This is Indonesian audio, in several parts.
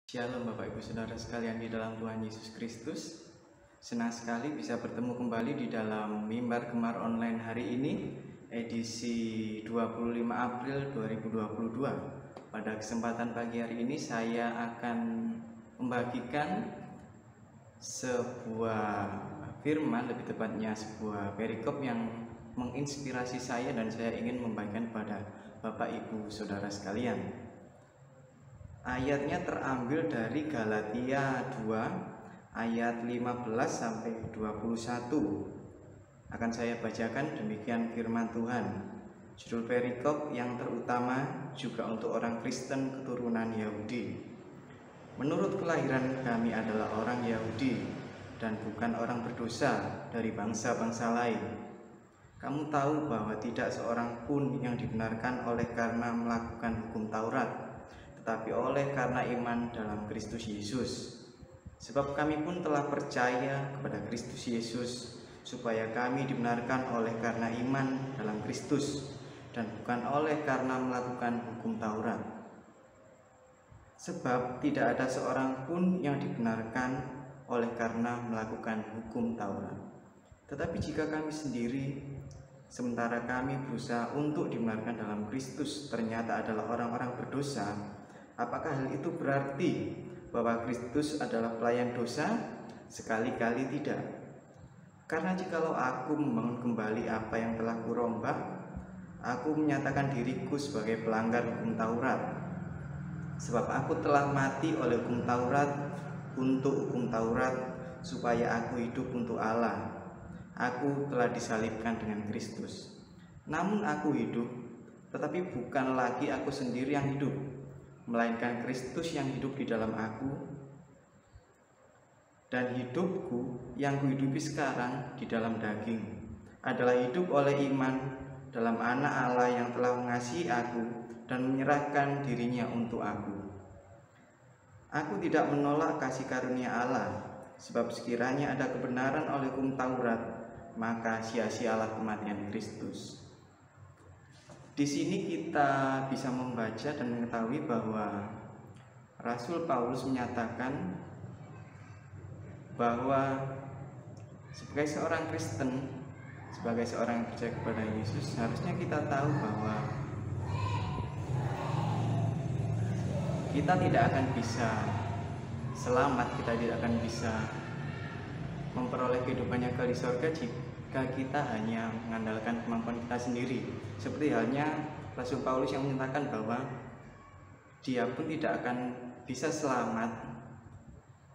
Shalom Bapak Ibu Saudara sekalian di dalam Tuhan Yesus Kristus. Senang sekali bisa bertemu kembali di dalam Mimbar Gemar Online hari ini, edisi 25 April 2022. Pada kesempatan pagi hari ini saya akan membagikan sebuah firman, lebih tepatnya sebuah perikop yang menginspirasi saya dan saya ingin membagikan kepada Bapak Ibu Saudara sekalian. Ayatnya terambil dari Galatia 2 ayat 15 sampai 21. Akan saya bacakan demikian firman Tuhan. Judul perikop yang terutama juga untuk orang Kristen keturunan Yahudi. Menurut kelahiran kami adalah orang Yahudi dan bukan orang berdosa dari bangsa-bangsa lain. Kamu tahu bahwa tidak seorang pun yang dibenarkan oleh karena melakukan hukum Taurat, tetapi oleh karena iman dalam Kristus Yesus. Sebab kami pun telah percaya kepada Kristus Yesus, supaya kami dibenarkan oleh karena iman dalam Kristus, dan bukan oleh karena melakukan hukum Taurat. Sebab tidak ada seorang pun yang dibenarkan oleh karena melakukan hukum Taurat. Tetapi jika kami sendiri, sementara kami berusaha untuk dibenarkan dalam Kristus, ternyata adalah orang-orang berdosa, apakah hal itu berarti bahwa Kristus adalah pelayan dosa? Sekali-kali tidak. Karena jikalau aku membangun kembali apa yang telah kurombak, aku menyatakan diriku sebagai pelanggar hukum Taurat. Sebab aku telah mati oleh hukum Taurat untuk hukum Taurat, supaya aku hidup untuk Allah. Aku telah disalibkan dengan Kristus. Namun aku hidup, tetapi bukan lagi aku sendiri yang hidup, melainkan Kristus yang hidup di dalam aku. Dan hidupku yang kuhidupi sekarang di dalam daging adalah hidup oleh iman dalam Anak Allah yang telah mengasihi aku dan menyerahkan dirinya untuk aku. Aku tidak menolak kasih karunia Allah, sebab sekiranya ada kebenaran oleh hukum Taurat, maka sia-sialah kematian Kristus. Di sini kita bisa membaca dan mengetahui bahwa Rasul Paulus menyatakan bahwa sebagai seorang Kristen, sebagai seorang yang percaya kepada Yesus, harusnya kita tahu bahwa kita tidak akan bisa selamat, kita tidak akan bisa memperoleh kehidupan yang kekal di surga jika kita hanya mengandalkan kemampuan kita sendiri. Seperti halnya Rasul Paulus yang menyatakan bahwa dia pun tidak akan bisa selamat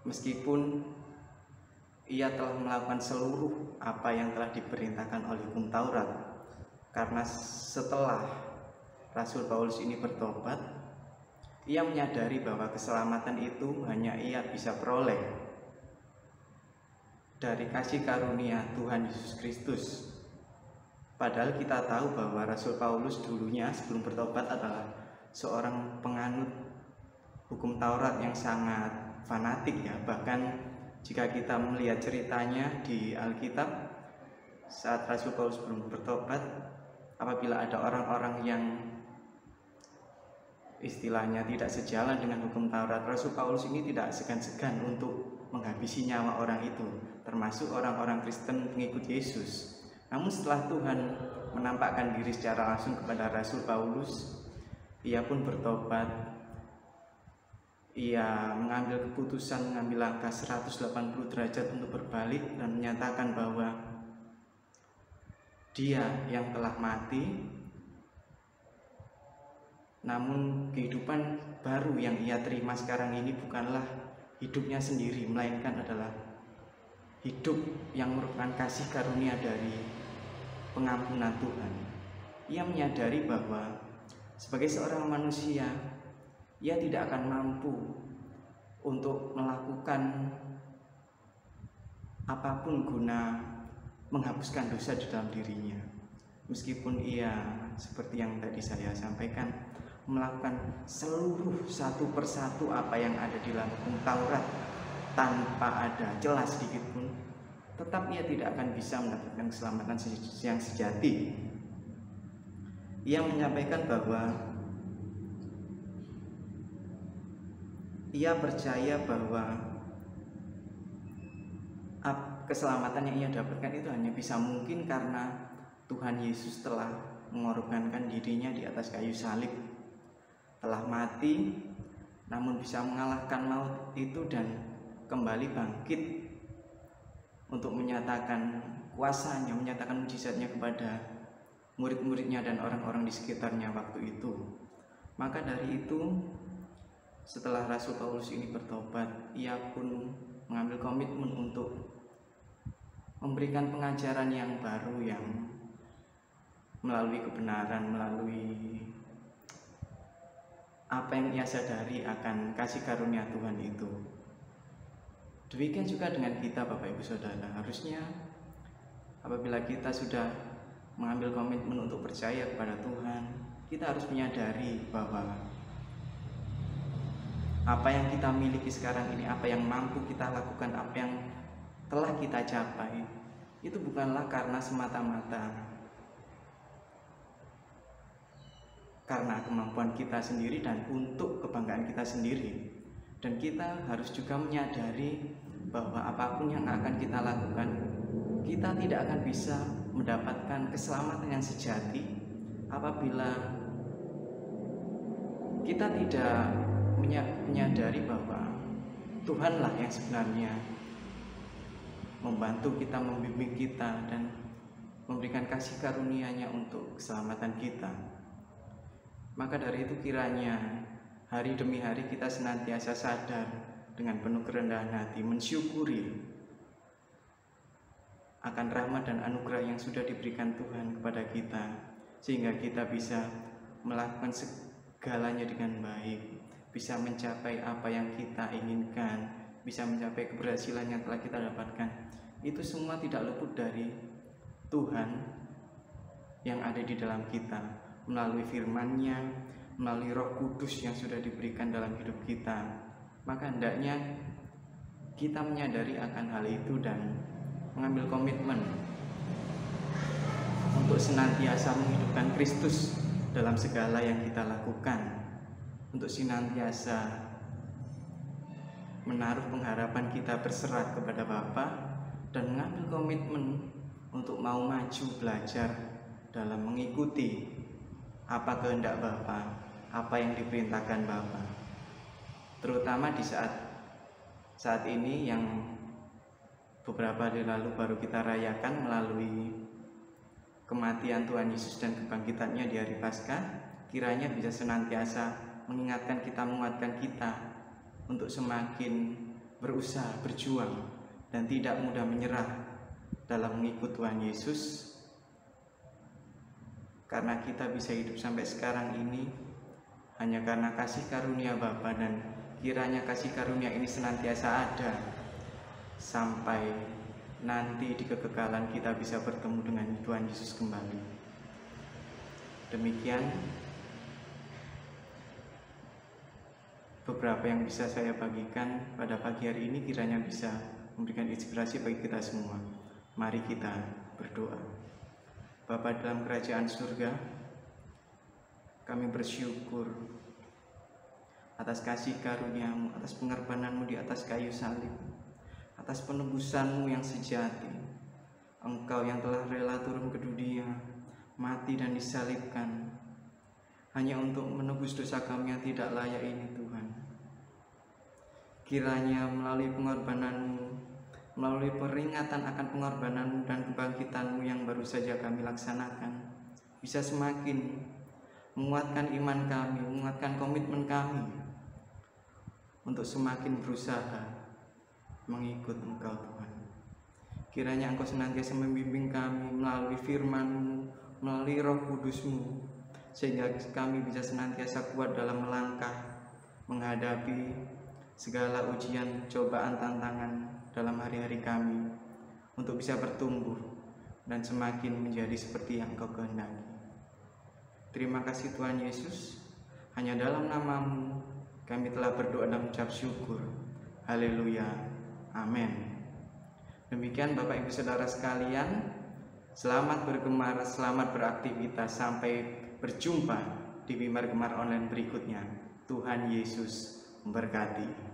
meskipun ia telah melakukan seluruh apa yang telah diperintahkan oleh hukum Taurat. Karena setelah Rasul Paulus ini bertobat, ia menyadari bahwa keselamatan itu hanya ia bisa peroleh dari kasih karunia Tuhan Yesus Kristus. Padahal kita tahu bahwa Rasul Paulus dulunya sebelum bertobat adalah seorang penganut hukum Taurat yang sangat fanatik ya. Bahkan jika kita melihat ceritanya di Alkitab, saat Rasul Paulus belum bertobat, apabila ada orang-orang yang istilahnya tidak sejalan dengan hukum Taurat, Rasul Paulus ini tidak segan-segan untuk menghabisi nyawa orang itu, termasuk orang-orang Kristen pengikut Yesus. Namun setelah Tuhan menampakkan diri secara langsung kepada Rasul Paulus, ia pun bertobat. Ia mengambil keputusan, mengambil langkah 180 derajat untuk berbalik dan menyatakan bahwa dia yang telah mati, namun kehidupan baru yang ia terima sekarang ini bukanlah hidupnya sendiri, melainkan adalah hidup yang merupakan kasih karunia dari pengampunan Tuhan. Ia menyadari bahwa sebagai seorang manusia, ia tidak akan mampu untuk melakukan apapun guna menghapuskan dosa di dalam dirinya. Meskipun ia, seperti yang tadi saya sampaikan, melakukan seluruh satu persatu apa yang ada di dalam hukum Taurat tanpa ada celah sedikit pun, tetap ia tidak akan bisa mendapatkan keselamatan yang sejati. Ia menyampaikan bahwa ia percaya bahwa keselamatan yang ia dapatkan itu hanya bisa mungkin karena Tuhan Yesus telah mengorbankan dirinya di atas kayu salib, telah mati namun bisa mengalahkan maut itu dan kembali bangkit untuk menyatakan kuasanya, menyatakan mujizatnya kepada murid-muridnya dan orang-orang di sekitarnya waktu itu. Maka dari itu, setelah Rasul Paulus ini bertobat, ia pun mengambil komitmen untuk memberikan pengajaran yang baru yang melalui kebenaran, melalui apa yang ia sadari akan kasih karunia Tuhan itu. Demikian juga dengan kita, Bapak Ibu Saudara. Harusnya apabila kita sudah mengambil komitmen untuk percaya kepada Tuhan, kita harus menyadari bahwa apa yang kita miliki sekarang ini, apa yang mampu kita lakukan, apa yang telah kita capai, itu bukanlah karena semata-mata karena kemampuan kita sendiri dan untuk kebanggaan kita sendiri. Dan kita harus juga menyadari bahwa apapun yang akan kita lakukan, kita tidak akan bisa mendapatkan keselamatan yang sejati apabila kita tidak menyadari bahwa Tuhanlah yang sebenarnya membantu kita, membimbing kita, dan memberikan kasih karunia-Nya untuk keselamatan kita. Maka dari itu kiranya hari demi hari kita senantiasa sadar dengan penuh kerendahan hati, mensyukuri akan rahmat dan anugerah yang sudah diberikan Tuhan kepada kita, sehingga kita bisa melakukan segalanya dengan baik, bisa mencapai apa yang kita inginkan, bisa mencapai keberhasilan yang telah kita dapatkan. Itu semua tidak luput dari Tuhan yang ada di dalam kita, melalui firman-Nya, melalui Roh Kudus yang sudah diberikan dalam hidup kita. Maka hendaknya kita menyadari akan hal itu dan mengambil komitmen untuk senantiasa menghidupkan Kristus dalam segala yang kita lakukan, untuk senantiasa menaruh pengharapan kita berserah kepada Bapa dan mengambil komitmen untuk mau maju belajar dalam mengikuti apa kehendak Bapa, apa yang diperintahkan Bapa. Terutama di saat ini yang beberapa hari lalu baru kita rayakan melalui kematian Tuhan Yesus dan kebangkitannya di hari Paskah, kiranya bisa senantiasa mengingatkan kita, menguatkan kita untuk semakin berusaha, berjuang, dan tidak mudah menyerah dalam mengikut Tuhan Yesus. Karena kita bisa hidup sampai sekarang ini hanya karena kasih karunia Bapa, dan kiranya kasih karunia ini senantiasa ada sampai nanti di kekekalan kita bisa bertemu dengan Tuhan Yesus kembali. Demikian beberapa yang bisa saya bagikan pada pagi hari ini, kiranya bisa memberikan inspirasi bagi kita semua. Mari kita berdoa. Bapa dalam kerajaan surga, kami bersyukur atas kasih karunia-Mu, atas pengorbanan-Mu di atas kayu salib, atas penebusan-Mu yang sejati. Engkau yang telah rela turun ke dunia, mati dan disalibkan, hanya untuk menebus dosa kami yang tidak layak ini, Tuhan. Kiranya melalui pengorbanan-Mu, melalui peringatan akan pengorbanan-Mu dan kebangkitan-Mu yang baru saja kami laksanakan, bisa semakin menguatkan iman kami, menguatkan komitmen kami untuk semakin berusaha mengikut Engkau, Tuhan. Kiranya Engkau senantiasa membimbing kami melalui firman-Mu, melalui Roh Kudus-Mu, sehingga kami bisa senantiasa kuat dalam melangkah menghadapi segala ujian, cobaan, tantangan dalam hari-hari kami, untuk bisa bertumbuh dan semakin menjadi seperti yang Engkau kehendaki. Terima kasih Tuhan Yesus, hanya dalam nama-Mu kami telah berdoa dan mengucap syukur. Haleluya, amin. Demikian Bapak Ibu Saudara sekalian, selamat bergemar, selamat beraktivitas, sampai berjumpa di Mimbar Gemar online berikutnya. Tuhan Yesus memberkati.